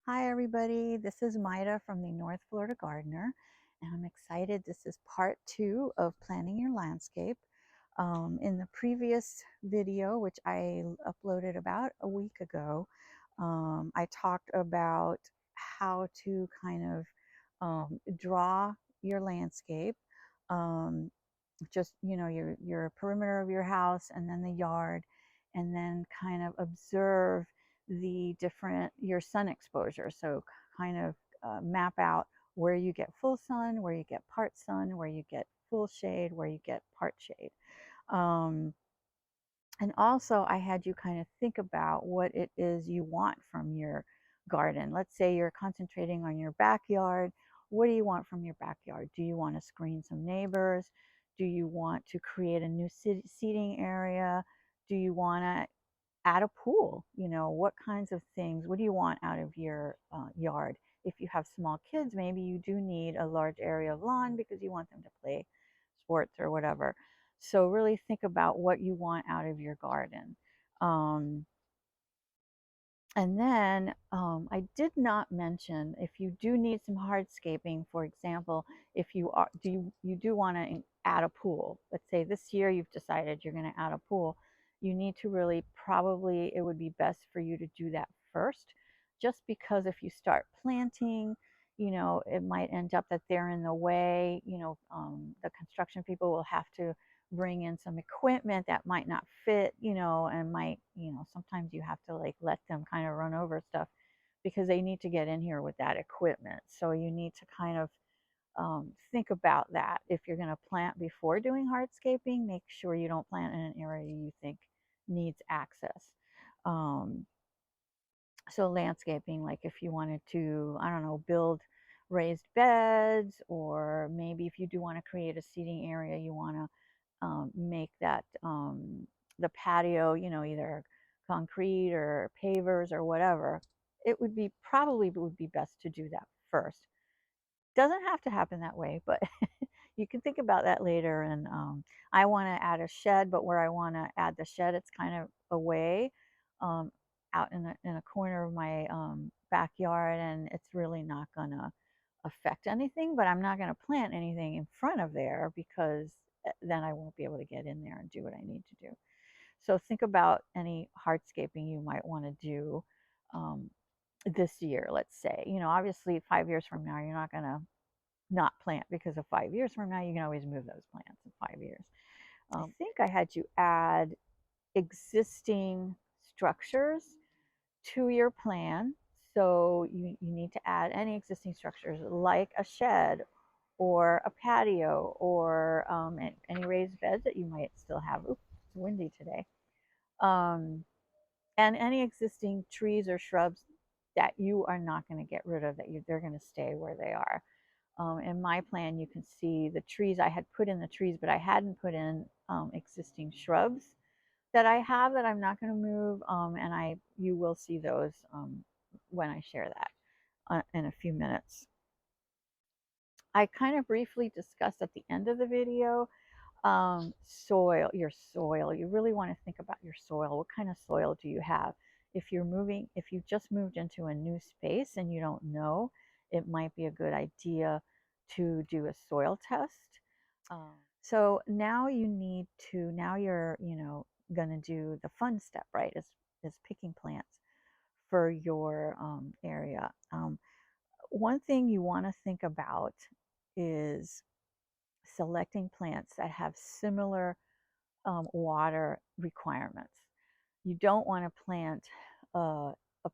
Hi everybody, this is Maida from the North Florida Gardener, and I'm excited. This is part 2 of planning your landscape. In the previous video, which I uploaded about a week ago, I talked about how to kind of draw your landscape. Um, just your perimeter of your house and then the yard, and then kind of observe the different your sun exposure. So kind of map out where you get full sun, where you get part sun, where you get full shade, where you get part shade. um, and also I had you kind of think about what it is you want from your garden. Let's say you're concentrating on your backyard. What do you want from your backyard? Do you want to screen some neighbors? Do you want to create a new seating area? Do you want to add a pool? What kinds of things? What do you want out of your yard? If you have small kids, maybe you do need a large area of lawn because you want them to play sports or whatever. So really think about what you want out of your garden. Um, and then I did not mention, if you do need some hardscaping, for example, if you are you do want to add a pool. Let's say this year you've decided you're going to add a pool. You need to really, probably it would be best for you to do that first, just because if you start planting, it might end up that they're in the way. The construction people will have to bring in some equipment that might not fit, and might, sometimes you have to like let them kind of run over stuff because they need to get in here with that equipment. So you need to kind of think about that. If you're going to plant before doing hardscaping, make sure you don't plant in an area you think needs access. Um, so landscaping, like if you wanted to, I don't know, build raised beds, or maybe if you do want to create a seating area, you want to make that the patio, either concrete or pavers or whatever. It would be, probably would be best to do that first. Doesn't have to happen that way, but you can think about that later. And I want to add a shed, but where I want to add the shed, it's kind of away, um, out in a corner of my backyard, and it's really not going to affect anything. But I'm not going to plant anything in front of there because then I won't be able to get in there and do what I need to do. So think about any hardscaping you might want to do um, this year, let's say. Obviously 5 years from now, you're not going to not plant, because of 5 years from now, you can always move those plants in 5 years. I think I had you add existing structures to your plan. So you need to add any existing structures like a shed or a patio, or any raised beds that you might still have. Oops, it's windy today. Um, and any existing trees or shrubs that you are not going to get rid of, that they're going to stay where they are. In my plan, you can see the trees. I had put in the trees, but I hadn't put in existing shrubs that I have that I'm not going to move. And you will see those when I share that in a few minutes. I kind of briefly discussed at the end of the video soil, your soil. You really want to think about your soil. What kind of soil do you have? If you just moved into a new space and you don't know, it might be a good idea to do a soil test. So now now you're, going to do the fun step, right? Is picking plants for your area. One thing you want to think about is selecting plants that have similar water requirements. You don't want to plant a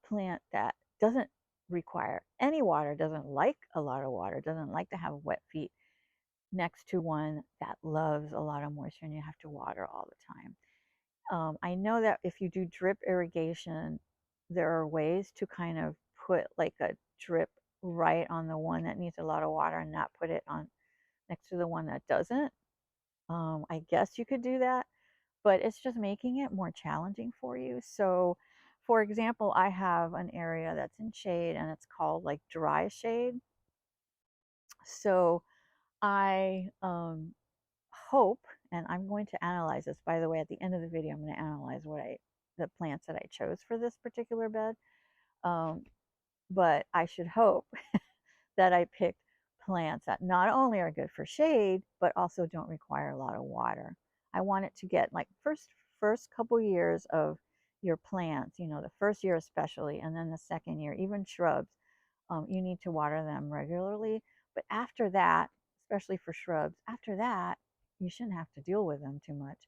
plant that doesn't require any water, doesn't like a lot of water, doesn't like to have wet feet, next to one that loves a lot of moisture and you have to water all the time. I know that if you do drip irrigation, there are ways to kind of put like a drip right on the one that needs a lot of water and not put it on next to the one that doesn't. I guess you could do that, but it's just making it more challenging for you. So, for example, I have an area that's in shade and it's called like dry shade. So I hope, and I'm going to analyze this, by the way, at the end of the video. I'm going to analyze the plants that I chose for this particular bed. Um, but I should hope that I picked plants that not only are good for shade, but also don't require a lot of water. I want it to get like first couple years of your plants, you know, the first year especially, and then the second year, even shrubs, you need to water them regularly. But after that, especially for shrubs, after that, you shouldn't have to deal with them too much.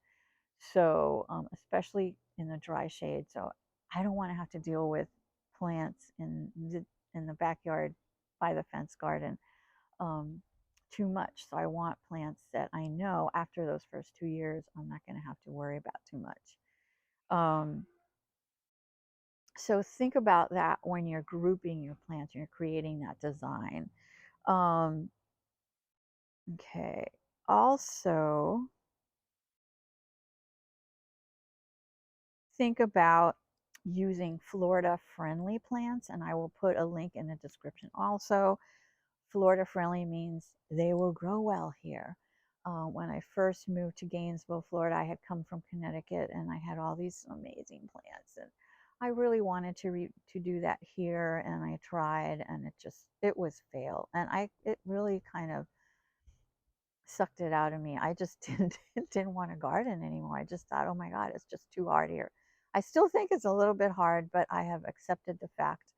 So, especially in the dry shade. So I don't want to have to deal with plants in the backyard by the fence garden um, too much. So I want plants that I know after those first 2 years, I'm not going to have to worry about too much. Um, so think about that when you're grouping your plants and you're creating that design. Um, okay. Also, think about using Florida friendly plants, and I will put a link in the description also. Florida friendly means they will grow well here. When I first moved to Gainesville, Florida, I had come from Connecticut and I had all these amazing plants, and I really wanted to do that here, and I tried, and it was fail, and it really kind of sucked it out of me. I just didn't want to garden anymore. I just thought, oh my God, it's just too hard here. I still think it's a little bit hard, but I have accepted the fact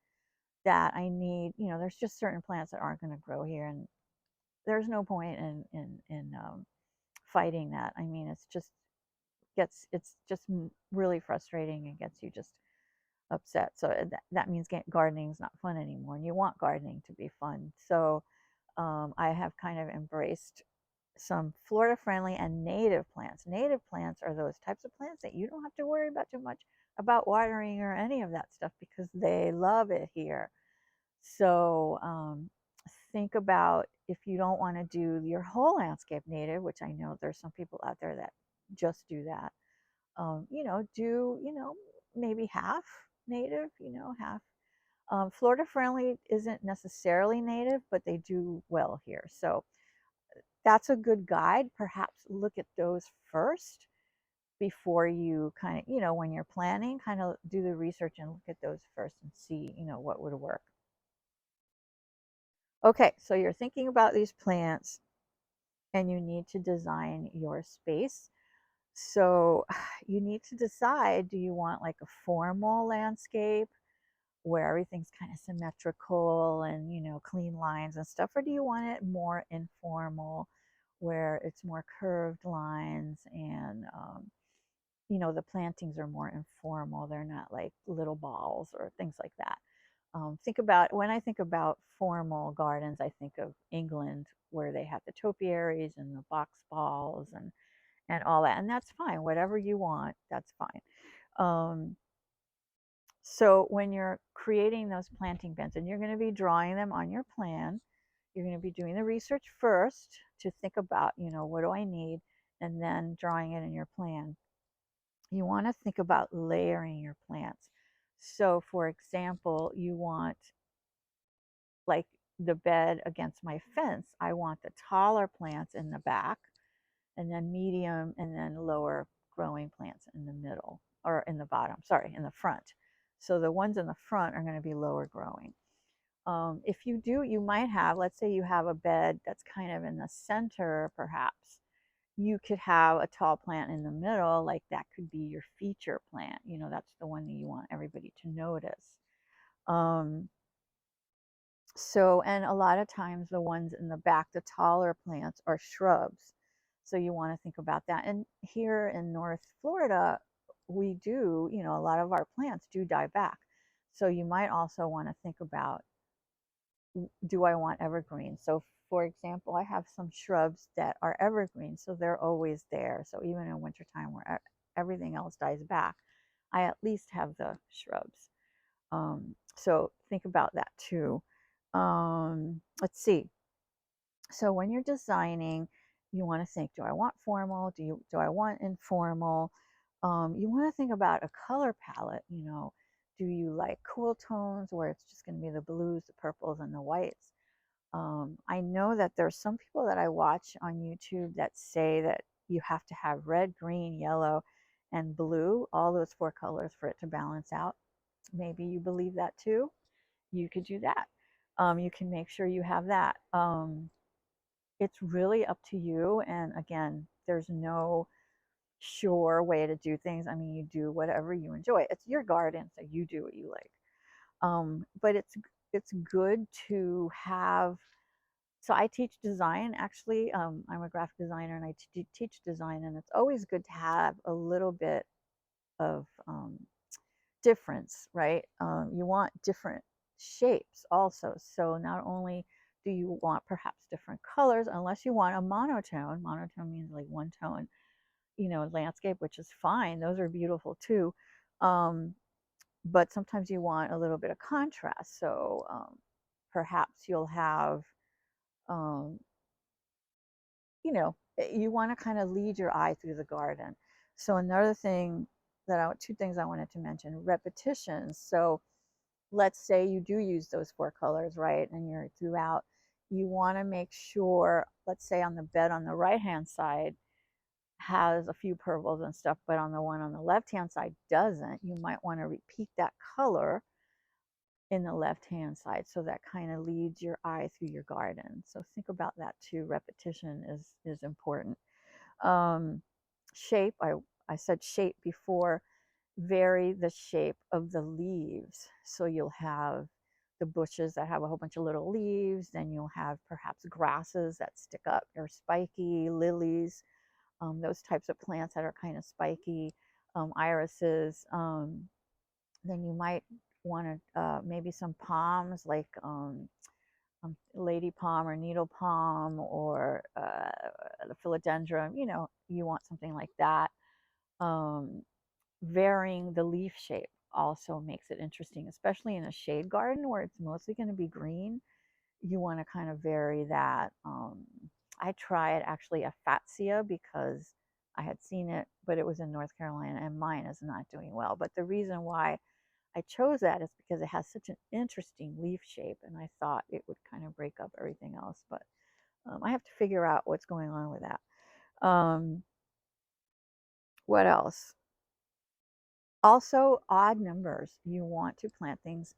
that I need, you know, there's just certain plants that aren't going to grow here, and there's no point in fighting that. I mean, it's just really frustrating and gets you just upset. So that means gardening is not fun anymore, and you want gardening to be fun. So I have kind of embraced some Florida friendly and native plants. Native plants are those types of plants that you don't have to worry about too much about watering or any of that stuff because they love it here. So think about if you don't want to do your whole landscape native, which I know there's some people out there that just do that. Maybe half native, half. Florida friendly isn't necessarily native, but they do well here. So that's a good guide. Perhaps look at those first before you kind of, when you're planning, kind of do the research and look at those first and see, what would work. Okay, so you're thinking about these plants and you need to design your space. So you need to decide, do you want like a formal landscape where everything's kind of symmetrical and, clean lines and stuff, or do you want it more informal where it's more curved lines and, the plantings are more informal. They're not like little balls or things like that. When I think about formal gardens, I think of England where they have the topiaries and the box balls and all that. And that's fine. Whatever you want, that's fine. Um, so when you're creating those planting beds and you're going to be drawing them on your plan, you're going to be doing the research first to think about, what do I need? And then drawing it in your plan. You want to think about layering your plants. So for example, you want like the bed against my fence, I want the taller plants in the back and then medium and then lower growing plants in the middle or in the bottom, sorry, in the front. So the ones in the front are going to be lower growing. If you do, you might have, let's say you have a bed that's kind of in the center, perhaps. You could have a tall plant in the middle, like that could be your feature plant. That's the one that you want everybody to notice. Um, and a lot of times the ones in the back, the taller plants, are shrubs. So you want to think about that. And here in North Florida, we do, a lot of our plants do die back. So you might also want to think about, do I want evergreen? So for example, I have some shrubs that are evergreen, so they're always there. So even in wintertime where everything else dies back, I at least have the shrubs. So think about that too. Let's see. So when you're designing, you want to think, do I want formal? Do I want informal? You want to think about a color palette. Do you like cool tones where it's just going to be the blues, the purples, and the whites? I know that there's some people that I watch on YouTube that say that you have to have red, green, yellow, and blue, all those four colors for it to balance out. Maybe you believe that too. you could do that. You can make sure you have that. It's really up to you. And again, there's no sure way to do things. I mean, you do whatever you enjoy. It's your garden, so you do what you like. But it's good to have. So I teach design actually. I'm a graphic designer and I teach design, and it's always good to have a little bit of difference, right? You want different shapes also. So not only do you want perhaps different colors, unless you want a monotone. Monotone means like one tone, landscape, which is fine. Those are beautiful too. Um, but sometimes you want a little bit of contrast. So perhaps you'll have, um, you want to kind of lead your eye through the garden. So another thing two things I wanted to mention: repetitions. So let's say you do use those four colors, right? And you're throughout, you want to make sure, let's say on the bed on the right hand side has a few purples and stuff, but on the one on the left hand side doesn't. You might want to repeat that color in the left hand side, so that kind of leads your eye through your garden. So think about that too. Repetition is important. um, Shape, I said shape before. Vary the shape of the leaves, so you'll have the bushes that have a whole bunch of little leaves, then you'll have perhaps grasses that stick up or spiky, lilies, those types of plants that are kind of spiky, irises. Then you might want to maybe some palms, like lady palm or needle palm, or the philodendron. You want something like that. Um, Varying the leaf shape also makes it interesting, especially in a shade garden where it's mostly going to be green. You want to kind of vary that. I tried actually a fatsia because I had seen it, but it was in North Carolina and mine is not doing well. But the reason why I chose that is because it has such an interesting leaf shape, and I thought it would kind of break up everything else. But I have to figure out what's going on with that. What else? Also, odd numbers. You want to plant things.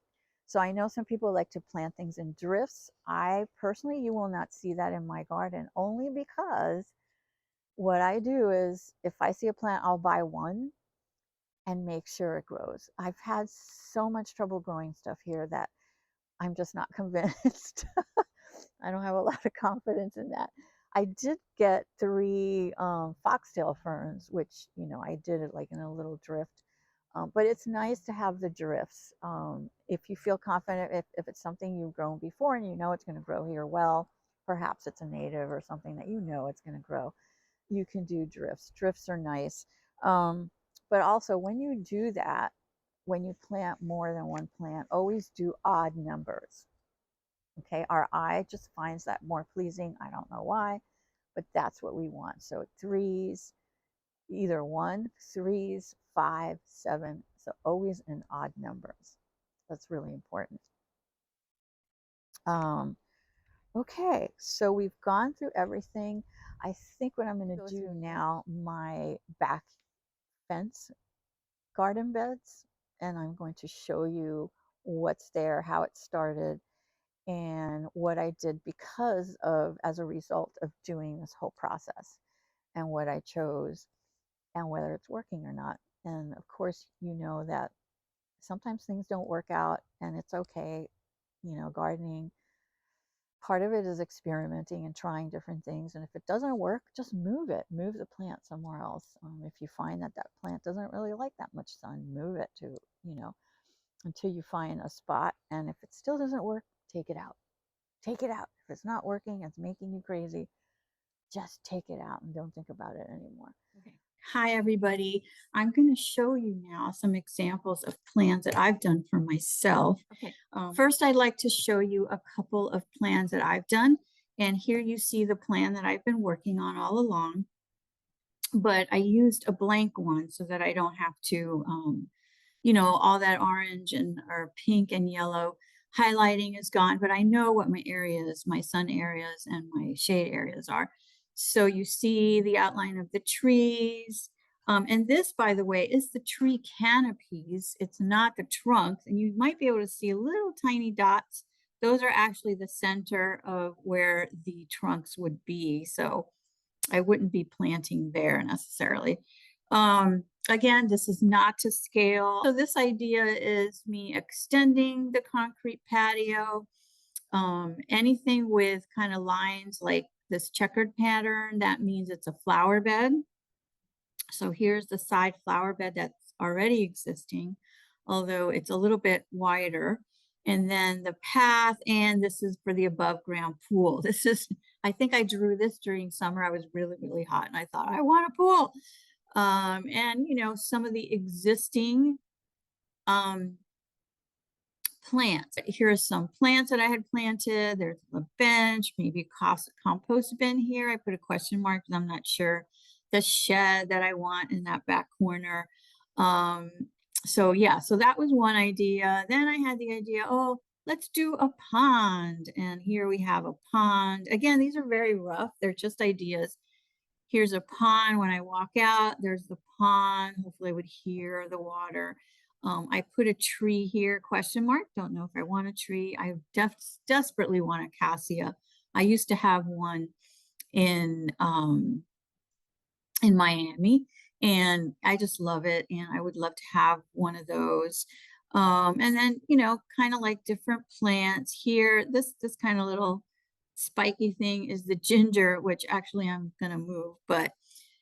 So I know some people like to plant things in drifts. I personally, you will not see that in my garden, only because what I do is if I see a plant, I'll buy one and make sure it grows. I've had so much trouble growing stuff here that I'm just not convinced. I don't have a lot of confidence in that. I did get three foxtail ferns, which, I did it like in a little drift. But it's nice to have the drifts. If you feel confident, if it's something you've grown before and you know it's going to grow here well, perhaps it's a native or something that you know it's going to grow, you can do drifts. Drifts are nice. Um, but also, when you do that, when you plant more than one plant, always do odd numbers. Okay, our eye just finds that more pleasing. I don't know why, but that's what we want. So threes, either one, threes, five, seven. So always in odd numbers. That's really important. Um, okay, so we've gone through everything. I think what I'm going to do now, my back fence garden beds, and I'm going to show you what's there, how it started, and what I did as a result of doing this whole process, and what I chose, and whether it's working or not. And of course, you know that sometimes things don't work out, and it's okay. Gardening, part of it is experimenting and trying different things. And if it doesn't work, just move the plant somewhere else. If you find that plant doesn't really like that much sun, move it to, until you find a spot. And if it still doesn't work, take it out. Take it out. If it's not working, it's making you crazy, just take it out and don't think about it anymore. Okay. Hi, everybody. I'm going to show you now some examples of plans that I've done for myself. Okay. First, I'd like to show you a couple of plans that I've done. And here you see the plan that I've been working on all along. But I used a blank one so that I don't have to, all that orange and or pink and yellow highlighting is gone, but I know what my areas, my sun areas and my shade areas are. So you see the outline of the trees. And this, by the way, is the tree canopies. It's not the trunks. And you might be able to see little tiny dots. Those are actually the center of where the trunks would be. So I wouldn't be planting there necessarily. Again, this is not to scale. So this idea is me extending the concrete patio. Anything with kind of lines like this checkered pattern, that means it's a flower bed. So here's the side flower bed that's already existing, although it's a little bit wider. And then the path, and this is for the above ground pool. This is, I think I drew this during summer. I was really, really hot and I thought, I want a pool. And, you know, some of the existing plants. Here's some plants that I had planted. There's a bench, maybe a compost bin here. I put a question mark because I'm not sure. The shed that I want in that back corner. So yeah, so that was one idea. Then I had the idea, oh, let's do a pond. And here we have a pond. Again, these are very rough. They're just ideas. Here's a pond. When I walk out, there's the pond. Hopefully I would hear the water. I put a tree here, question mark. Don't know if I want a tree. I desperately want a cassia. I used to have one in Miami, and I just love it. And I would love to have one of those. And then, you know, kind of like different plants here. This kind of little spiky thing is the ginger, which actually I'm gonna move, but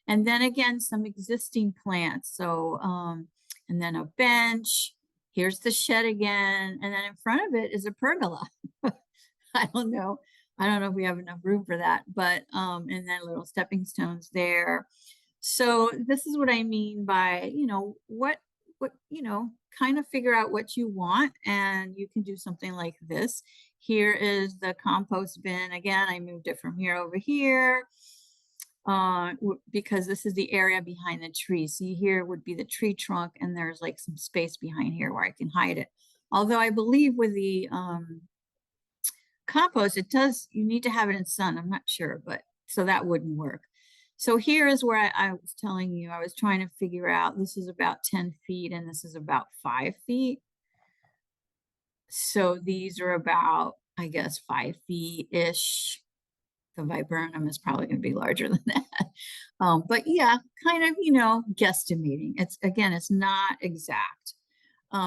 and then again, some existing plants. So, and then a bench. Here's the shed again. And then in front of it is a pergola. I don't know. I don't know if we have enough room for that, but, and then little stepping stones there. So this is what I mean by, you know, you know, kind of figure out what you want and you can do something like this. Here is the compost bin. Again, I moved it from here over here because this is the area behind the tree. See, here would be the tree trunk and there's like some space behind here where I can hide it. Although I believe with the compost, you need to have it in sun. I'm not sure, but so that wouldn't work. So here is where I was telling you, I was trying to figure out, this is about 10 feet and this is about 5 feet. So these are about, I guess, 5 feet-ish. The viburnum is probably going to be larger than that. But yeah, kind of, you know, guesstimating. It's, again, it's not exact.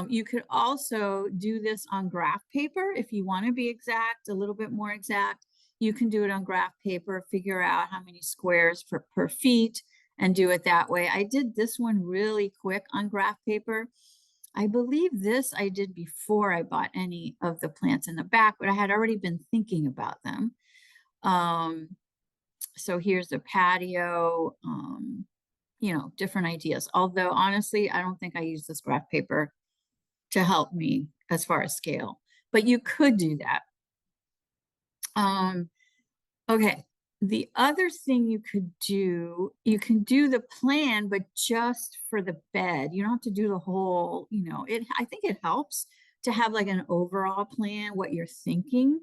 You could also do this on graph paper if you want to be exact, a little bit more exact. You can do it on graph paper, figure out how many squares per feet and do it that way. I did this one really quick on graph paper. I believe this I did before I bought any of the plants in the back, but I had already been thinking about them. So here's the patio, you know, different ideas. Although honestly, I don't think I use this graph paper to help me as far as scale, but you could do that. Okay, the other thing you could do, you can do the plan, but just for the bed. You don't have to do the whole, you know, I think it helps to have like an overall plan, what you're thinking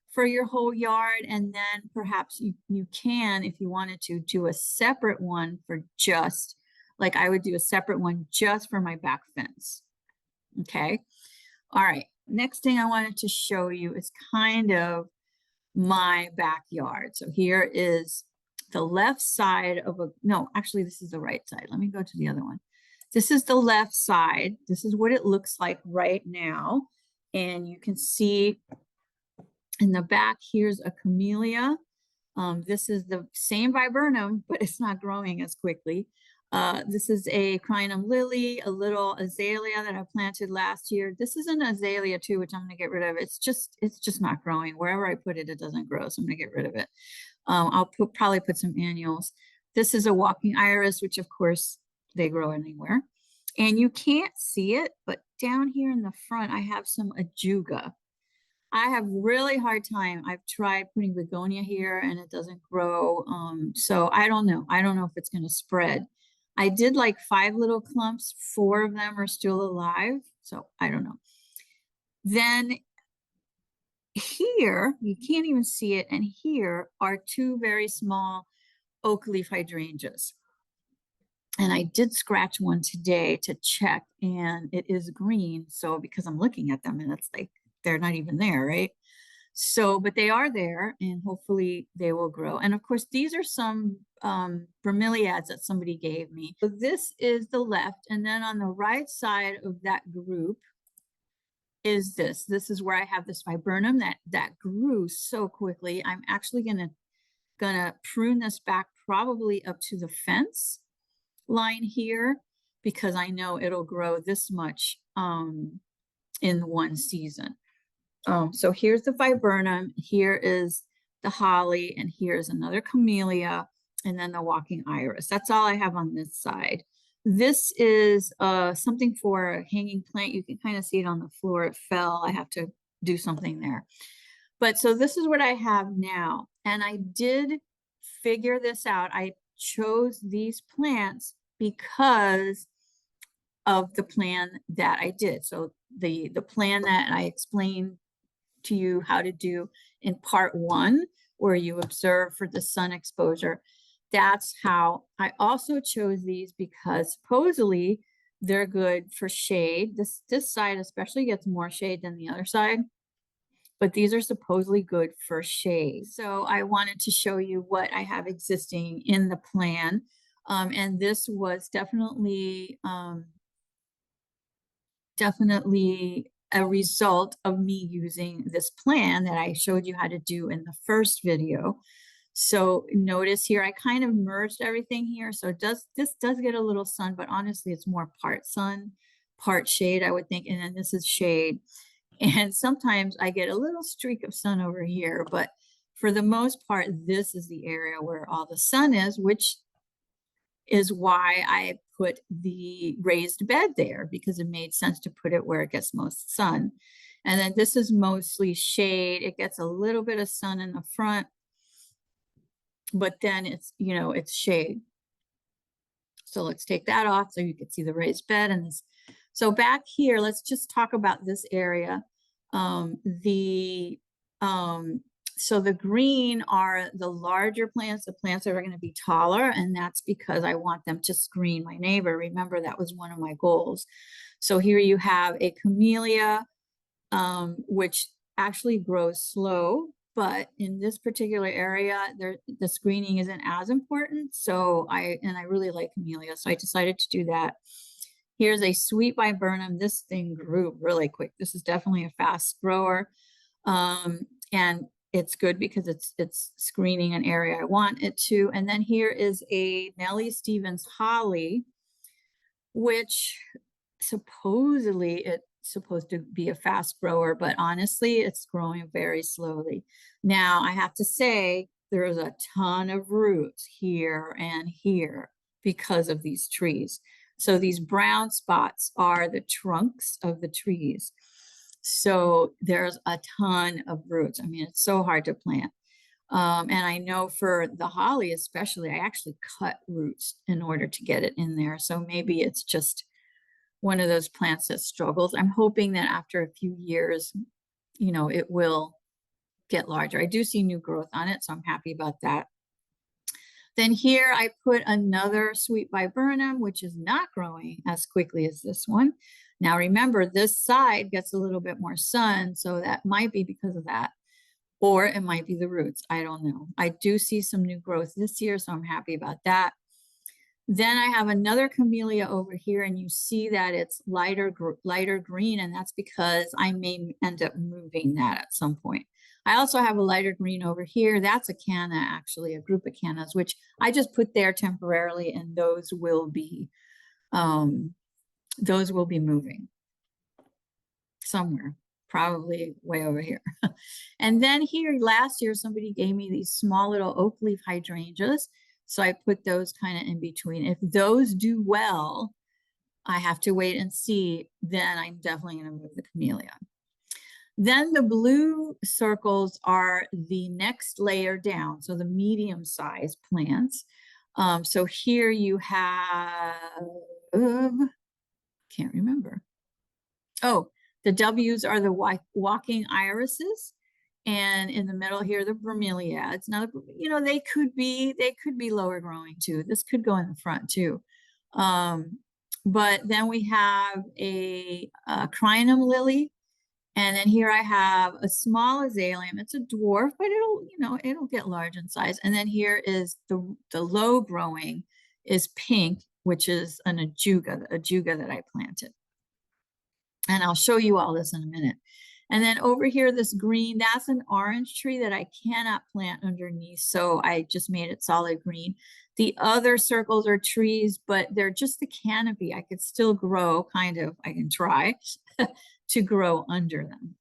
for your whole yard. And then perhaps you can, if you wanted to, do a separate one for just, like I would do a separate one just for my back fence. Okay. All right. Next thing I wanted to show you is kind of my backyard. So here is the left side of no, actually this is the right side. Let me go to the other one. This is the left side. This is what it looks like right now. And you can see in the back, here's a camellia. This is the same viburnum, but it's not growing as quickly. This is a crinum lily, a little azalea that I planted last year. This is an azalea too, which I'm going to get rid of. It's just not growing. Wherever I put it, it doesn't grow, so I'm going to get rid of it. I'll probably put some annuals. This is a walking iris, which of course they grow anywhere. And you can't see it, but down here in the front, I have some ajuga. I have really hard time. I've tried putting begonia here and it doesn't grow. So I don't know. I don't know if it's going to spread. I did like 5 little clumps. 4 of them are still alive. So I don't know. Then here, you can't even see it. And here are 2 very small oak leaf hydrangeas. And I did scratch one today to check, and it is green. So because I'm looking at them and it's like they're not even there, right? So, but they are there and hopefully they will grow. And of course, these are some bromeliads that somebody gave me. So this is the left. And then on the right side of that group is this. This is where I have this viburnum that grew so quickly. I'm actually gonna prune this back probably up to the fence line here because I know it'll grow this much in one season. So here's the viburnum, here is the holly, and here's another camellia, and then the walking iris. That's all I have on this side. This is something for a hanging plant. You can kind of see it on the floor. It fell. I have to do something there. But so this is what I have now. And I did figure this out. I chose these plants because of the plan that I did. So the plan that I explained to you how to do in part 1, where you observe for the sun exposure, that's how I also chose these, because supposedly they're good for shade. This side especially gets more shade than the other side, but these are supposedly good for shade. So I wanted to show you what I have existing in the plan. And this was definitely a result of me using this plan that I showed you how to do in the first video. So notice here, I kind of merged everything here. So this does get a little sun, but honestly, it's more part sun, part shade, I would think. And then this is shade. And sometimes I get a little streak of sun over here, but for the most part, this is the area where all the sun is, which is why I put the raised bed there, because it made sense to put it where it gets most sun. And then this is mostly shade. It gets a little bit of sun in the front, but then it's, it's shade. So let's take that off so you can see the raised bed and this. So back here, let's just talk about this area. So the green are the larger plants, the plants that are going to be taller, and that's because I want them to screen my neighbor. Remember, that was one of my goals. So here you have a camellia, which actually grows slow, but in this particular area, the screening isn't as important. So I really like camellia, so I decided to do that. Here's a sweet viburnum. This thing grew really quick. This is definitely a fast grower. And it's good because it's screening an area I want it to. And then here is a Nellie Stevens holly, which supposedly it's supposed to be a fast grower, but honestly, it's growing very slowly. Now, I have to say, there's a ton of roots here and here because of these trees. So these brown spots are the trunks of the trees. So there's a ton of roots. I mean, it's so hard to plant. And I know for the holly especially, I actually cut roots in order to get it in there. So maybe it's just one of those plants that struggles. I'm hoping that after a few years, it will get larger. I do see new growth on it, so I'm happy about that. Then here I put another sweet viburnum, which is not growing as quickly as this one. Now remember, this side gets a little bit more sun, so that might be because of that. Or it might be the roots. I don't know. I do see some new growth this year, so I'm happy about that. Then I have another camellia over here, and you see that it's lighter green, and that's because I may end up moving that at some point. I also have a lighter green over here. That's a canna, actually, a group of cannas, which I just put there temporarily, and those will be moving somewhere, probably way over here. And then here, last year, somebody gave me these small little oak leaf hydrangeas. So I put those kind of in between. If those do well, I have to wait and see. Then I'm definitely going to move the camellia. Then the blue circles are the next layer down. So the medium-sized plants. So here you have, can't remember. Oh, the W's are the walking irises. And in the middle here, the bromeliads. Now, they could be lower growing too. This could go in the front too. But then we have a crinum lily. And then here I have a small azalea. It's a dwarf, but it'll get large in size. And then here is the low growing is pink, which is an ajuga that I planted. And I'll show you all this in a minute. And then over here, this green, that's an orange tree that I cannot plant underneath. So I just made it solid green. The other circles are trees, but they're just the canopy. I could still grow, kind of, I can try to grow under them.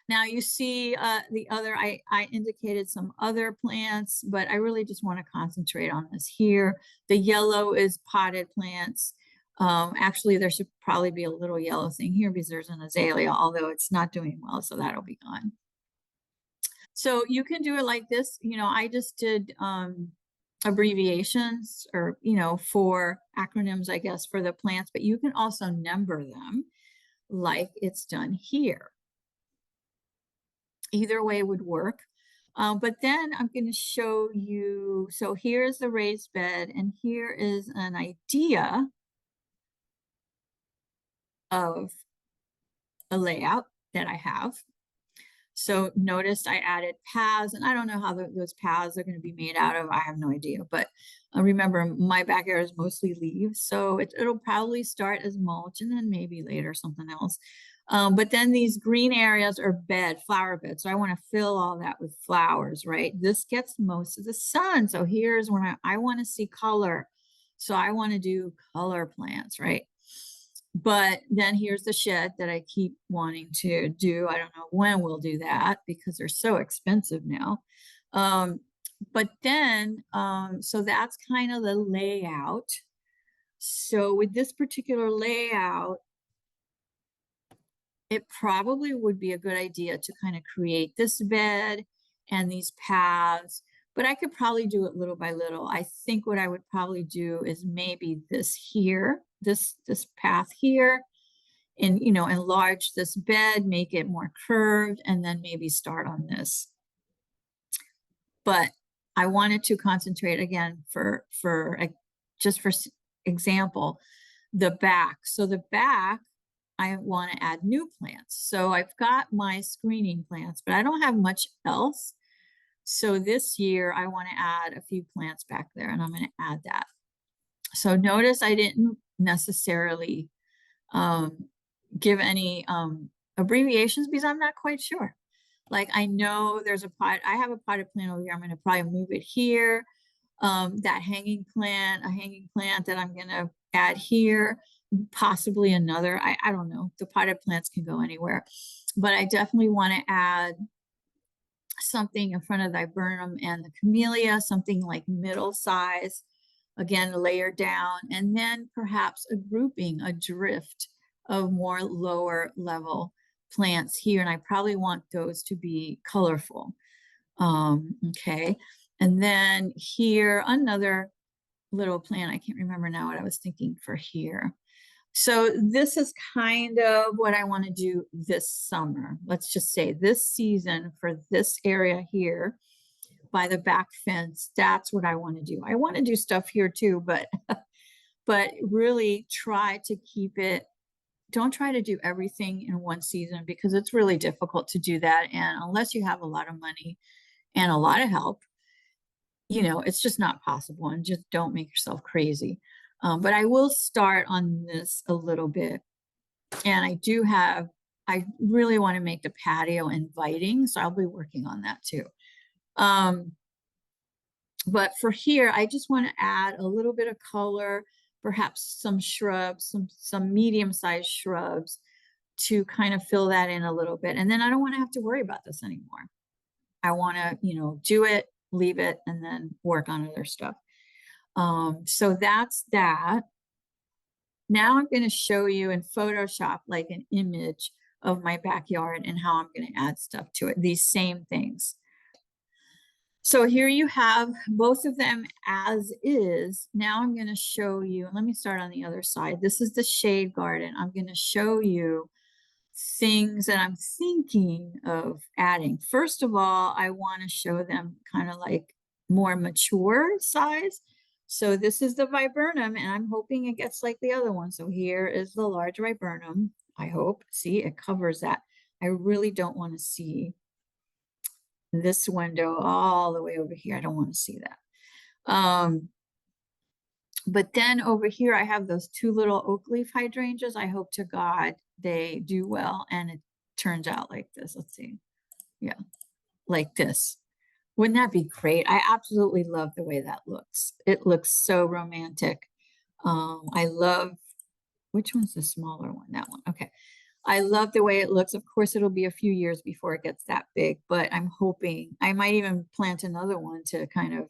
Now you see the other, I indicated some other plants, but I really just want to concentrate on this here. The yellow is potted plants. Actually, there should probably be a little yellow thing here because there's an azalea, although it's not doing well, so that'll be gone. So you can do it like this. I just did abbreviations or, for acronyms, I guess, for the plants, but you can also number them like it's done here. Either way would work. But then I'm going to show you, so here's the raised bed, and here is an idea of a layout that I have. So notice I added paths, and I don't know how those paths are going to be made out of. I have no idea, but remember my backyard is mostly leaves, so it'll probably start as mulch and then maybe later something else. But then these green areas are flower beds. So I want to fill all that with flowers, right? This gets most of the sun. So here's when I want to see color. So I want to do color plants, right? But then here's the shed that I keep wanting to do. I don't know when we'll do that because they're so expensive now. But then, so that's kind of the layout. So with this particular layout, it probably would be a good idea to kind of create this bed and these paths, but I could probably do it little by little. I think what I would probably do is maybe this here, this path here, and enlarge this bed, make it more curved, and then maybe start on this. But I wanted to concentrate again just for example, the back. So the back, I want to add new plants. So I've got my screening plants, but I don't have much else. So this year I want to add a few plants back there, and I'm going to add that. So notice I didn't necessarily give any abbreviations because I'm not quite sure. Like I know there's I have a potted plant over here. I'm going to probably move it here. That hanging plant, a hanging plant that I'm going to add here, possibly another. I don't know. The potted plants can go anywhere, but I definitely want to add something in front of the viburnum and the camellia, something like middle size, again, layer down, and then perhaps a grouping, a drift of more lower level plants here. And I probably want those to be colorful. Okay. And then here, another little plant. I can't remember now what I was thinking for here. So this is kind of what I want to do this summer. Let's just say this season for this area here by the back fence. That's what I want to do. I want to do stuff here too, but really try to keep it. Don't try to do everything in one season because it's really difficult to do that. And unless you have a lot of money and a lot of help, it's just not possible, and just don't make yourself crazy. But I will start on this a little bit. And I really want to make the patio inviting, so I'll be working on that too. But for here, I just want to add a little bit of color, perhaps some shrubs, some medium-sized shrubs to kind of fill that in a little bit. And then I don't want to have to worry about this anymore. I want to, do it, leave it, and then work on other stuff. So that's that. Now I'm going to show you in Photoshop like an image of my backyard and how I'm going to add stuff to it, these same things. So here you have both of them as is. Now I'm going to show you, let me start on the other side. This is the shade garden. I'm going to show you things that I'm thinking of adding. First of all, I want to show them kind of like more mature size. So this is the viburnum, and I'm hoping it gets like the other one. So here is the large viburnum, I hope. See, it covers that. I really don't want to see this window all the way over here. I don't want to see that. But then over here, I have those two little oak leaf hydrangeas. I hope to God they do well and it turns out like this. Let's see. Yeah, like this. Wouldn't that be great? I absolutely love the way that looks. It looks so romantic. I love, which one's the smaller one? That one. Okay. I love the way it looks. Of course, it'll be a few years before it gets that big, but I'm hoping I might even plant another one to kind of,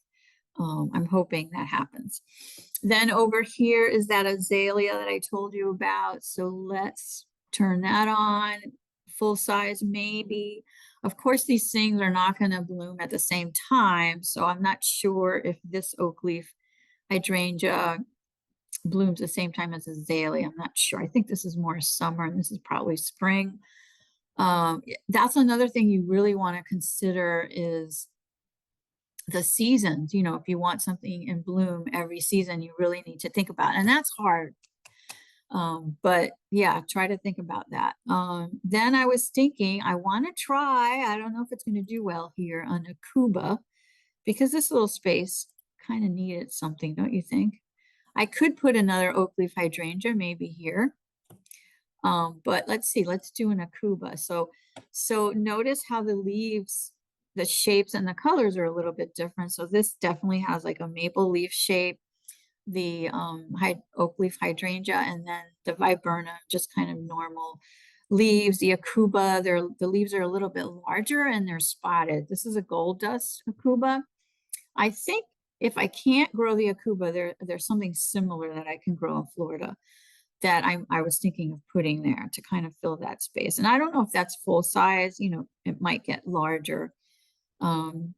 I'm hoping that happens. Then over here is that azalea that I told you about. So let's turn that on, full size maybe. Of course, these things are not going to bloom at the same time. So I'm not sure if this oak leaf hydrangea blooms the same time as azalea. I'm not sure. I think this is more summer and this is probably spring. That's another thing you really want to consider is the seasons. You know, if you want something in bloom every season, you really need to think about it. And that's hard. But yeah, try to think about that. Then I was thinking, I want to try, I don't know if it's going to do well here on a Cuba because this little space kind of needed something, don't you think? I could put another oak leaf hydrangea maybe here. But let's see, let's do an Akuba. So notice how the leaves, the shapes and the colors are a little bit different. So this definitely has like a maple leaf shape, the oak leaf hydrangea, and then the viburnum, just kind of normal leaves. The Akuba, the leaves are a little bit larger and they're spotted. This is a gold dust Akuba. I think if I can't grow the Akuba, there's something similar that I can grow in Florida that I was thinking of putting there to kind of fill that space. And I don't know if that's full size, you know, it might get larger. Um,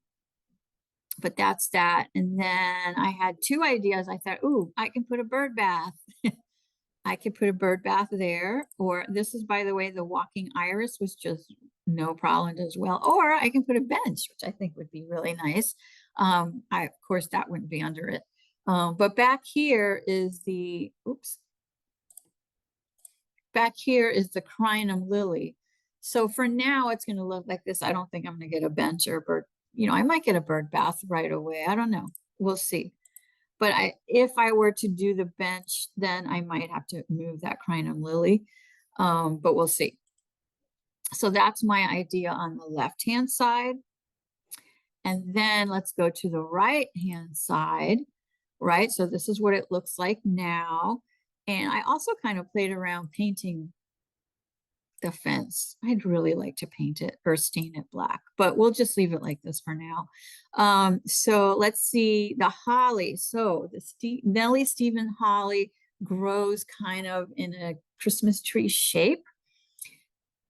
but that's that. And then I had two ideas. I thought, ooh, I can put a bird bath. I could put a bird bath there, or this is, by the way, the walking iris, was just no problem as well. Or I can put a bench, which I think would be really nice. Of course, that wouldn't be under it. But back here is the, oops, back here is the crinum lily. So for now, it's going to look like this. I don't think I'm going to get a bench or a bird. You know, I might get a bird bath right away. I don't know. We'll see. But if I were to do the bench, then I might have to move that crinum lily. But we'll see. So that's my idea on the left-hand side. And then let's go to the right-hand side, right? So this is what it looks like now. And I also kind of played around painting the fence. I'd really like to paint it or stain it black, but we'll just leave it like this for now. So let's see the holly. So the Nellie Stephen holly grows kind of in a Christmas tree shape.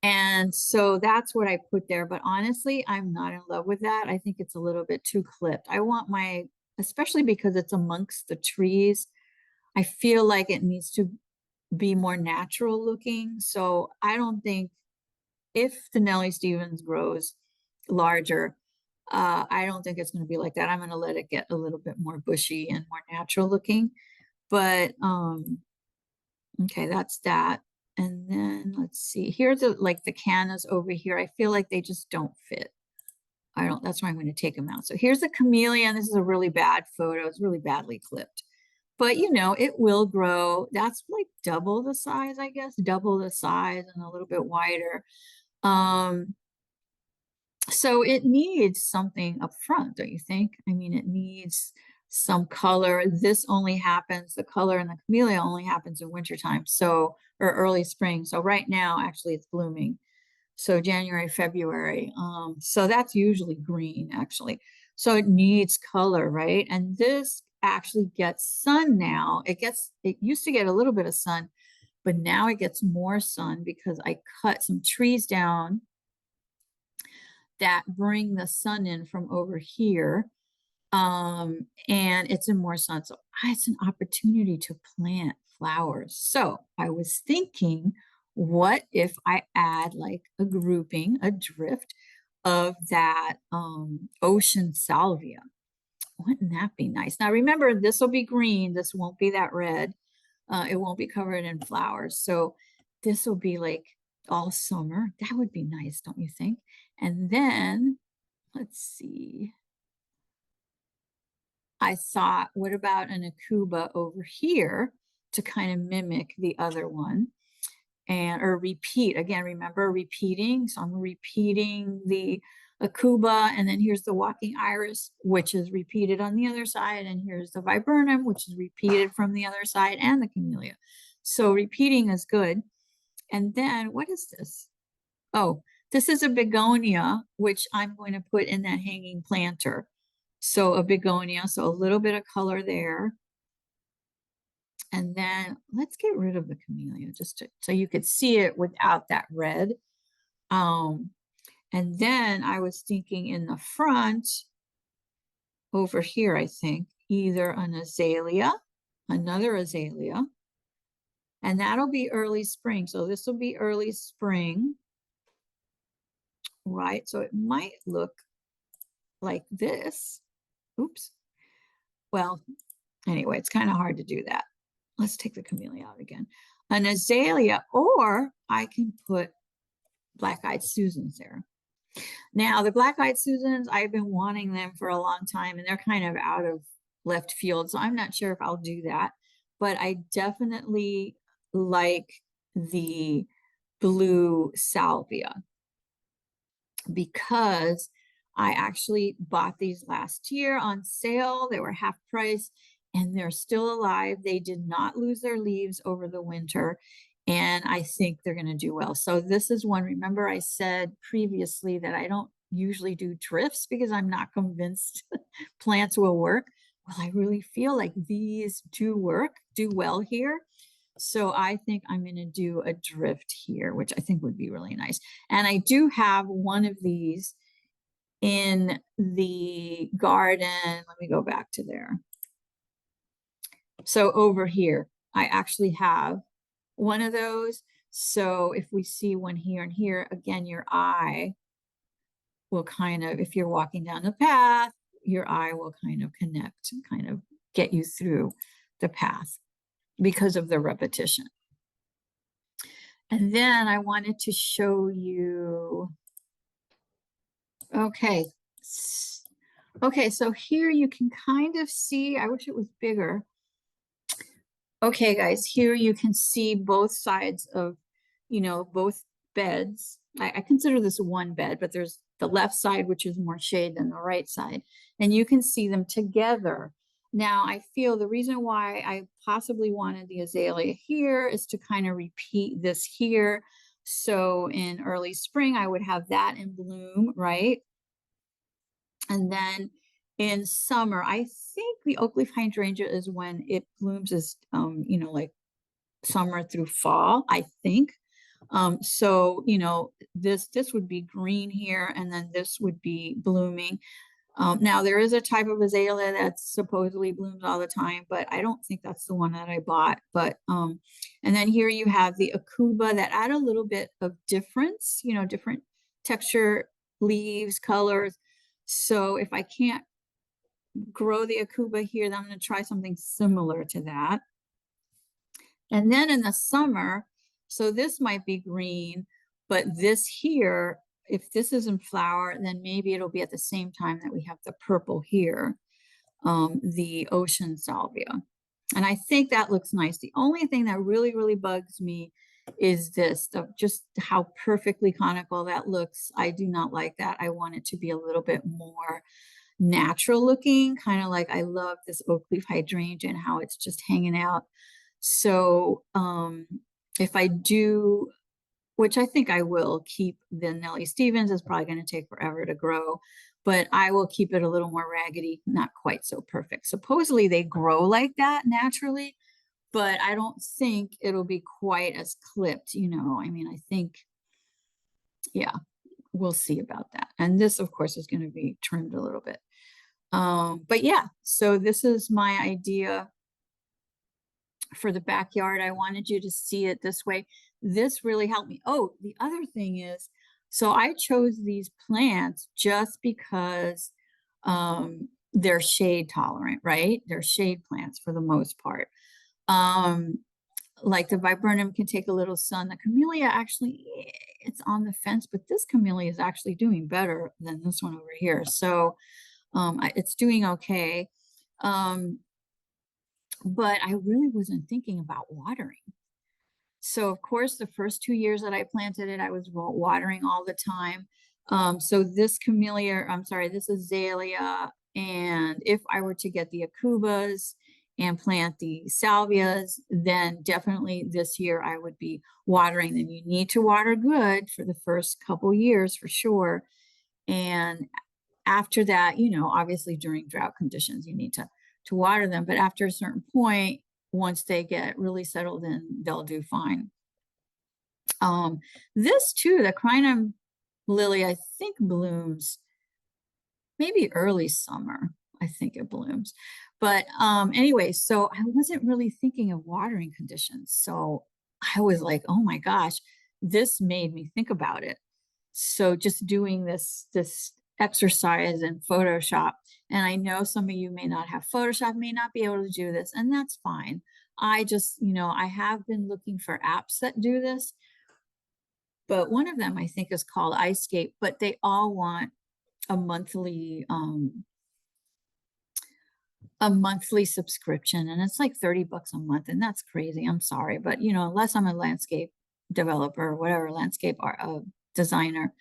And so that's what I put there. But honestly, I'm not in love with that. I think it's a little bit too clipped. I want my, especially because it's amongst the trees, I feel like it needs to be more natural looking. So I don't think if the Nellie Stevens grows larger, I don't think it's going to be like that. I'm going to let it get a little bit more bushy and more natural looking. But okay, that's that. And then let's see. Here's like the cannas over here. I feel like they just don't fit. I don't, that's why I'm going to take them out. So here's the camellia. This is a really bad photo. It's really badly clipped. But you know, it will grow. That's like double the size, I guess, double the size and a little bit wider. So it needs something up front, don't you think? I mean, it needs some color. This only happens, the color in the camellia only happens in wintertime, so, or early spring. So right now, actually, it's blooming. So January, February. So that's usually green, actually. So it needs color, right? And this actually gets sun now. It used to get a little bit of sun, but now it gets more sun because I cut some trees down that bring the sun in from over here. And it's in more sun. So it's an opportunity to plant flowers. So I was thinking, what if I add like a grouping, a drift of that ocean salvia? Wouldn't that be nice? Now remember, this will be green. This won't be that red. It won't be covered in flowers. So this will be like all summer. That would be nice, don't you think? And then let's see. I thought, what about an akuba over here to kind of mimic the other one? And or repeat again, remember repeating. So I'm repeating the akuba, and then here's the walking iris, which is repeated on the other side, and here's the viburnum, which is repeated from the other side, and the camellia. So repeating is good. And then what is this? Oh, this is a begonia, which I'm going to put in that hanging planter. So a begonia, so a little bit of color there. And then let's get rid of the camellia so you could see it without that red. Um, and then I was thinking in the front over here, I think either an azalea, another azalea, and that'll be early spring. So this will be early spring, right? So it might look like this. Oops. Well, anyway, it's kind of hard to do that. Let's take the camellia out again. An azalea, or I can put black-eyed Susans there. Now, the black-eyed Susans, I've been wanting them for a long time, and they're kind of out of left field, so I'm not sure if I'll do that. But I definitely like the blue salvia because I actually bought these last year on sale. They were half price and they're still alive. They did not lose their leaves over the winter. And I think they're going to do well. So this is one. Remember, I said previously that I don't usually do drifts because I'm not convinced plants will work. Well, I really feel like these do work, do well here. So I think I'm going to do a drift here, which I think would be really nice. And I do have one of these in the garden. Let me go back to there. So over here, I actually have one of those. So if we see one here and here, again, your eye will kind of, if you're walking down the path, your eye will kind of connect and kind of get you through the path because of the repetition. And then I wanted to show you, okay. Okay, so here you can kind of see, I wish it was bigger. Okay, guys, here you can see both sides of, both beds. I consider this one bed, but there's the left side, which is more shade than the right side. And you can see them together. Now, I feel the reason why I possibly wanted the azalea here is to kind of repeat this here. So in early spring, I would have that in bloom, right? And then in summer, I think the oak leaf hydrangea is when it blooms is, like summer through fall, I think. So, this would be green here, and then this would be blooming. Now there is a type of azalea that supposedly blooms all the time, but I don't think that's the one that I bought. But and then here you have the akuba that add a little bit of difference, different texture, leaves, colors. So if I can't grow the akuba here, then I'm going to try something similar to that. And then in the summer, so this might be green, but this here, if this is in flower, then maybe it'll be at the same time that we have the purple here, the ocean salvia. And I think that looks nice. The only thing that really, really bugs me is this, just how perfectly conical that looks. I do not like that. I want it to be a little bit more natural looking, kind of like I love this oak leaf hydrangea and how it's just hanging out. So if I do, which I think I will keep the Nellie Stevens, is probably going to take forever to grow, but I will keep it a little more raggedy, not quite so perfect. Supposedly they grow like that naturally, but I don't think it'll be quite as clipped, I mean, I think, yeah, we'll see about that. And this, of course, is going to be trimmed a little bit. But yeah, so this is my idea for the backyard. I wanted you to see it this way. This really helped me. Oh, the other thing is, so I chose these plants just because they're shade tolerant, right? They're shade plants for the most part. Um, like the viburnum can take a little sun. The camellia actually, it's on the fence, but this camellia is actually doing better than this one over here. So it's doing okay. Um, but I really wasn't thinking about watering. So of course, the first 2 years that I planted it, I was watering all the time. So this camellia, I'm sorry, this azalea, and if I were to get the acubas and plant the salvias, then definitely this year I would be watering them. You need to water good for the first couple years for sure. And after that, obviously during drought conditions, you need to water them. But after a certain point, once they get really settled in, they'll do fine. Um, this too, the crinum lily, I think blooms maybe early summer. I think it blooms. But anyway, so I wasn't really thinking of watering conditions. So I was like, oh my gosh, this made me think about it. So just doing this exercise in Photoshop, and I know some of you may not have Photoshop, may not be able to do this, and that's fine. I just, I have been looking for apps that do this, but one of them I think is called iScape, but they all want a monthly a monthly subscription, and it's like 30 bucks a month, and that's crazy. I'm sorry, but unless I'm a landscape developer or whatever, landscape art designer.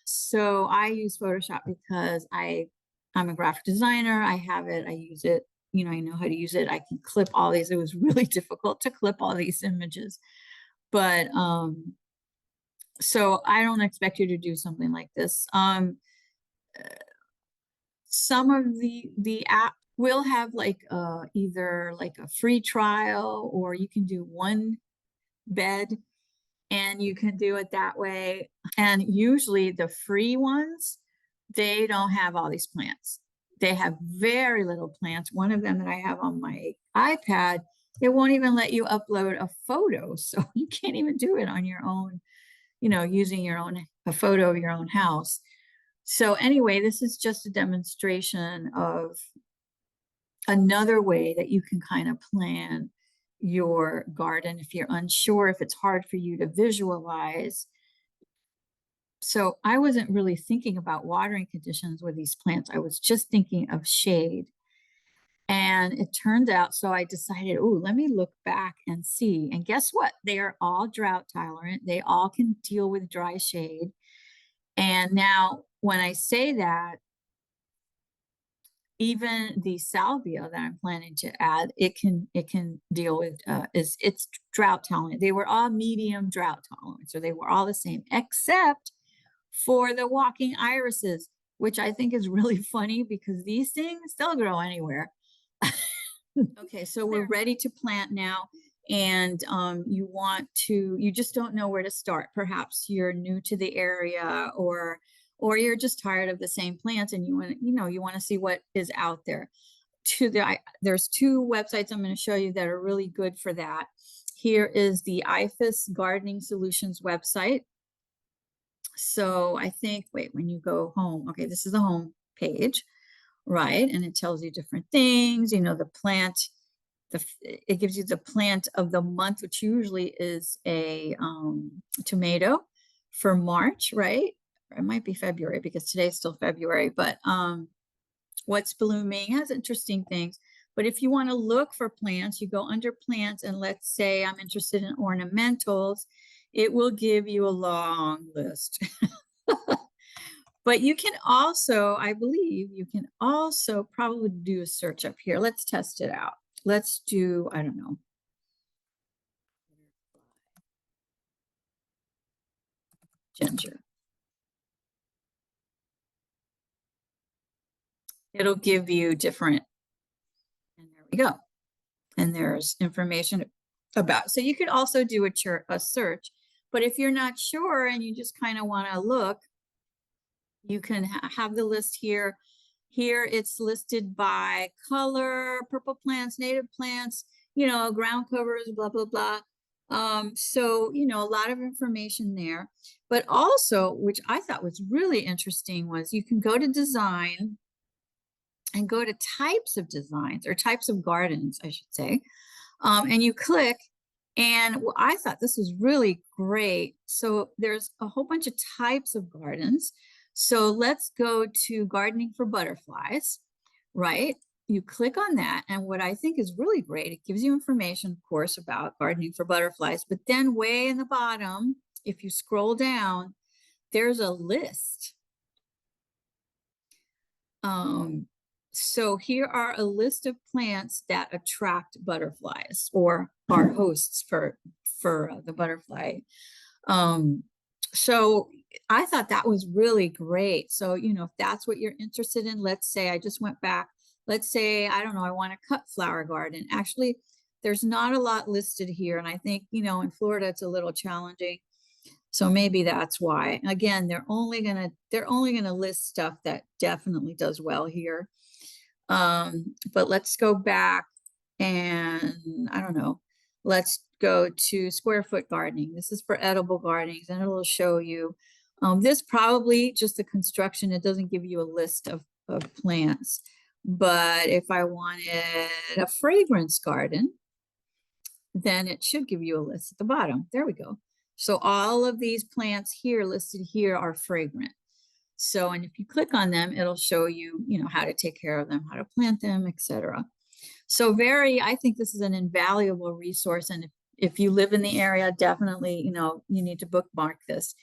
So I use Photoshop because I'm a graphic designer. I have it, I use it, I know how to use it. I can clip all these. It was really difficult to clip all these images. But so I don't expect you to do something like this. Some of the app will have like either like a free trial, or you can do one bed and you can do it that way. And usually the free ones, they don't have all these plants. They have very little plants. One of them that I have on my iPad, it won't even let you upload a photo. So you can't even do it on your own, using a photo of your own house. So anyway, this is just a demonstration of another way that you can kind of plan your garden if you're unsure, if it's hard for you to visualize. So I wasn't really thinking about watering conditions with these plants. I was just thinking of shade. And it turned out, so I decided, oh, let me look back and see. And guess what? They are all drought tolerant. They all can deal with dry shade. And now when I say that, even the salvia that I'm planning to add, it can deal with it's drought tolerant. They were all medium drought tolerant, so they were all the same, except for the walking irises, which I think is really funny because these things, they'll grow anywhere. Okay, so we're ready to plant now, and you just don't know where to start. Perhaps you're new to the area, or you're just tired of the same plants and you want to see what is out there. There's two websites I'm going to show you that are really good for that. Here is the IFAS Gardening Solutions website. So I think, wait, when you go home, okay, this is the home page, right? And it tells you different things, the plant, it gives you the plant of the month, which usually is a tomato for March, right? It might be February because today's still February, but what's blooming has interesting things. But if you want to look for plants, you go under plants, and let's say I'm interested in ornamentals, it will give you a long list. But you can also, I believe, you can also probably do a search up here. Let's test it out. Let's do, I don't know. Ginger. It'll give you different, and there we go. And there's information about, so you could also do a search, but if you're not sure and you just kind of want to look, you can have the list here. Here it's listed by color, purple plants, native plants, ground covers, blah, blah, blah. So, a lot of information there. But also, which I thought was really interesting, was you can go to design and go to types of designs or types of gardens, I should say. And you click, and well, I thought this was really great. So there's a whole bunch of types of gardens. So let's go to gardening for butterflies, right? You click on that, and what I think is really great, it gives you information, of course, about gardening for butterflies, but then way in the bottom, if you scroll down, there's a list. Um, so here are a list of plants that attract butterflies or are hosts for the butterfly. Um, so I thought that was really great. So, you know, if that's what you're interested in, let's say I just went back, let's say, I don't know, I want a cut flower garden. Actually, there's not a lot listed here. And I think, you know, in Florida, it's a little challenging. So maybe that's why. Again, they're only gonna list stuff that definitely does well here. But let's go back and I don't know. Let's go to square foot gardening. This is for edible gardenings, and it'll show you. This probably just the construction. It doesn't give you a list of plants. But if I wanted a fragrance garden, then it should give you a list at the bottom. There we go. So all of these plants here listed here are fragrant. So, and if you click on them, it'll show you, you know, how to take care of them, how to plant them, etc. So I think this is an invaluable resource. And if you live in the area, definitely, you know, you need to bookmark this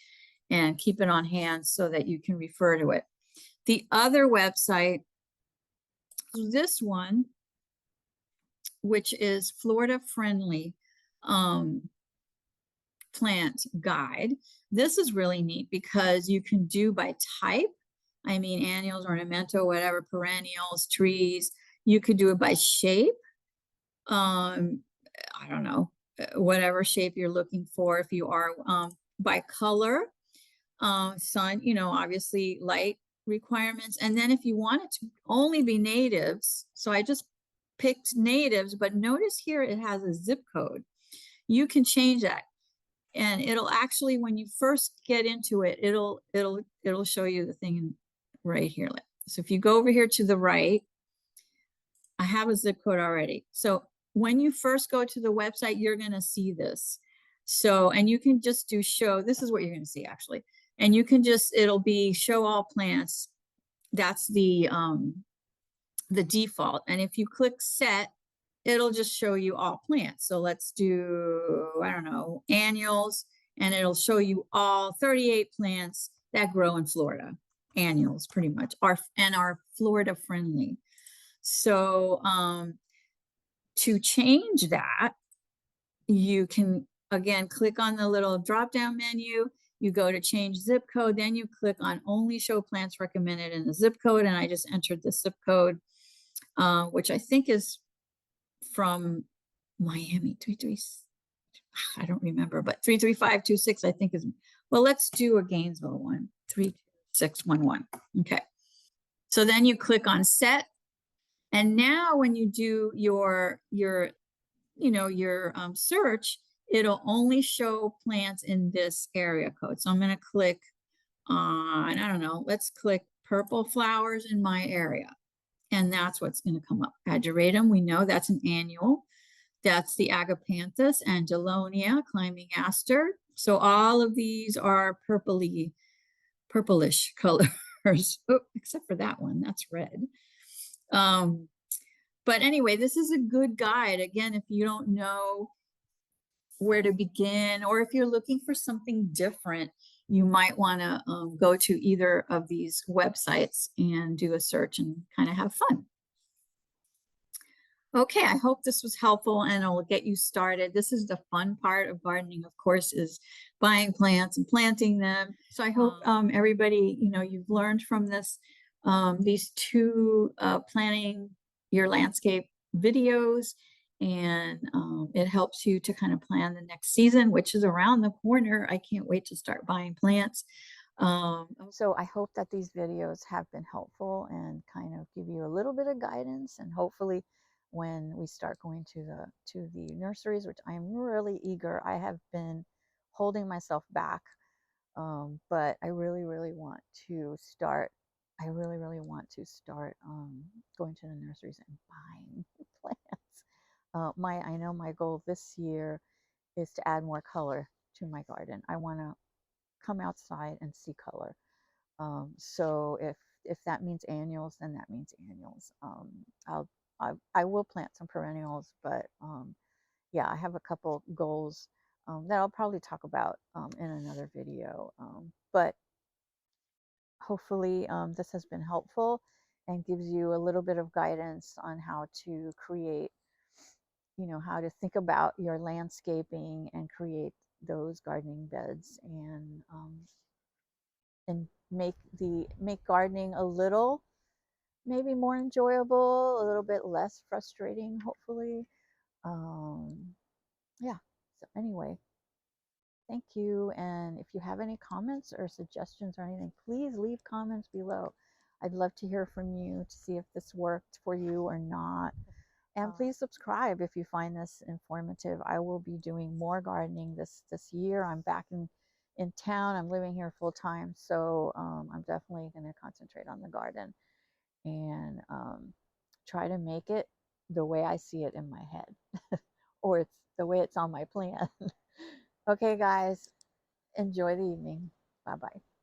and keep it on hand so that you can refer to it. The other website, this one, which is Florida Friendly Plant Guide. This is really neat because you can do by type. I mean, annuals, ornamental, whatever, perennials, trees. You could do it by shape. I don't know, whatever shape you're looking for. If you are by color, sun, you know, obviously light requirements. And then if you want it to only be natives, so I just picked natives, but notice here it has a zip code. You can change that. And it'll actually, when you first get into it, it'll show you the thing right here. So if you go over here to the right, I have a zip code already. So when you first go to the website, you're going to see this. So, and you can just do show, this is what you're going to see actually. And you can just, it'll be show all plants. That's the default. And if you click set, it'll just show you all plants. So let's do, I don't know, annuals, and it'll show you all 38 plants that grow in Florida. Annuals pretty much are Florida friendly. So to change that, you can again click on the little drop down menu. You go to change zip code, then you click on only show plants recommended in the zip code. And I just entered the zip code, which I think is from Miami. I don't remember, but 33526 I think is, well, let's do a Gainesville one, 32611. Okay. So then you click on set. And now when you do your search, it'll only show plants in this area code. So I'm going to click on, I don't know, let's click purple flowers in my area. And that's what's going to come up. Ageratum, we know that's an annual. That's the Agapanthus and Angelonia, climbing aster. So all of these are purplish colors, oh, except for that one, that's red. But anyway, this is a good guide. Again, if you don't know where to begin, or if you're looking for something different, you might want to go to either of these websites and do a search and kind of have fun. Okay, I hope this was helpful and it'll get you started. This is the fun part of gardening, of course, is buying plants and planting them. So I hope everybody, you know, you've learned from this, these two planning your landscape videos, and it helps you to kind of plan the next season, which is around the corner. I can't wait to start buying plants. So I hope that these videos have been helpful and kind of give you a little bit of guidance, and hopefully when we start going to the nurseries, which I'm really eager. I have been holding myself back, but I really want to start I really, really want to start going to the nurseries and buying plants. I know my goal this year is to add more color to my garden. I want to come outside and see color. So if that means annuals, then that means annuals. I'll I will plant some perennials, but yeah, I have a couple goals that I'll probably talk about in another video. But hopefully this has been helpful and gives you a little bit of guidance on how to create, how to think about your landscaping and create those gardening beds and make gardening a little maybe more enjoyable, a little bit less frustrating, hopefully. Um, yeah. So anyway, thank you. And if you have any comments or suggestions or anything, please leave comments below. I'd love to hear from you to see if this worked for you or not. And please subscribe if you find this informative. I will be doing more gardening this year. I'm back in town. I'm living here full time, so I'm definitely going to concentrate on the garden and try to make it the way I see it in my head, or it's the way it's on my plan. Okay, guys, enjoy the evening. Bye bye.